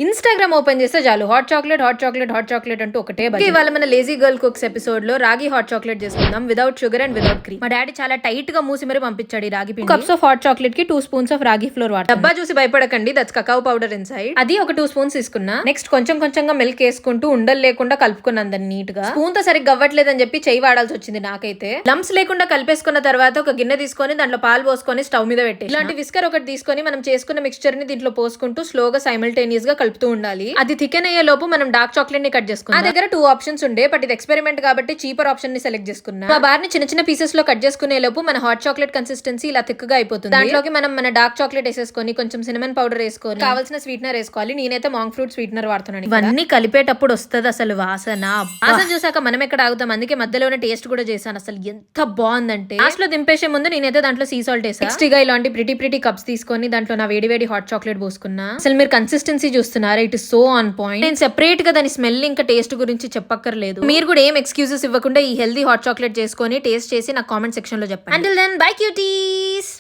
Instagram open చేస్తే చాలు hot chocolate hot chocolate hot chocolate అంటూ ఒకటే ఇవాళ మన లేజీ గర్ల్ కుక్స్ ఎపిసోడ్ లో రాగి హాట్ చాక్లెట్ చేసుకుందాం without sugar and without cream. మా డాడీ చాలా టైట్ గా మూసి మరి పంపించాడు ఈ రాగి పిండి. కప్స్ ఆఫ్ హాట్ చాక్లెట్ కి 2 స్పూన్స్ ఆఫ్ రాగి ఫ్లోర్ వాటర్. డబ్బా చూసి భయపడకండి, దట్స్ కకావ్ పౌడర్ ఇన్సైడ్. అది ఒక 2 స్పూన్స్ తీసుకున్నా. నెక్స్ట్ కొంచెం కొంచెంగా మిల్క్ వేసుకుంటూ ఉండలు లేకుండా కలుపుకున్నాను దాన్ని నీట్ గా. స్పూన్ తో సరిగ్గా అవ్వట్లేదని చెప్పి చెయ్యి వాడాల్సి వచ్చింది నాకైతే. లంప్స్ లేకుండా కలిపేసుకున్న తర్వాత ఒక గిన్నె తీసుకొని దాంట్లో పాలు పోసుకొని స్టవ్ మీద పెట్టి ఇలాంటి విస్కర్ ఒకటి తీసుకొని మనం చేసుకున్న మిక్స్చర్ ని దీంట్లో పోసుకుంటూ స్లోగా సైమల్టేనియస్ గా కలుపుతూ ఉండాలి. అది థికెన్ అయ్యే లోపు మనం డార్క్ చాక్లెట్ ని కట్ చేసుకున్నాం. నా దగ్గర 2 ఆప్షన్స్ ఉండే, బట్ ఇది ఎక్స్పెరిమెంట్ కాబట్టి చీపర్ ఆప్షన్ ని సెలెక్ట్ చేసుకున్నా. ఆ బార్ ని చిన్న చిన్న పీసెస్ లో కట్ చేసుకునే లోపు మన హాట్ చాక్లెట్ కన్సిస్టెన్సీ ఇలా థిక్ గా అయిపోతుంది. దాంట్లోకి మనం మన డార్క్ చాక్లెట్ వేసేసుకొని కొంచెం సినమన్ పౌడర్ వేసుకొని కావాల్సిన స్వీట్నర్ వేసుకోవాలి. నేనైతే మాంగ్ ఫ్రూట్ స్వీట్నర్ వాడుతున్నాను. ఇవన్నీ కలిపేటప్పుడు వస్తుంది అసలు వాసన. వాసన చూసాక మనం ఎక్కడ ఆగుతాం, అందుకే మధ్యలోనే టేస్ట్ కూడా చేశాను. అసలు ఎంత బాగుందంటే లాస్ట్ లో దింపేసే ముందు నేనైతే దాంట్లో సీ సాల్ట్ వేసాను. నెక్స్ట్ గా ఇలాంటి ప్రిటీ కప్స్ తీసుకొని దాంట్లో నా వేడి హాట్ చాక్లెట్ పోసుకున్నా. అసలు మీరు కన్సిస్టెన్సీ చూస్తున్నారా, it is so on point. నేను సెపరేట్ గా దాని స్మెల్ ఇంకా టేస్ట్ గురించి చెప్పక్కర్లేదు. మీరు కూడా ఏం ఎక్స్క్యూజెస్ ఇవ్వకుండా ఈ హెల్దీ హాట్ చాక్లెట్ చేసుకొని టేస్ట్ చేసి నాకు కామెంట్ సెక్షన్ లో చెప్పండి. Until then bye cuties.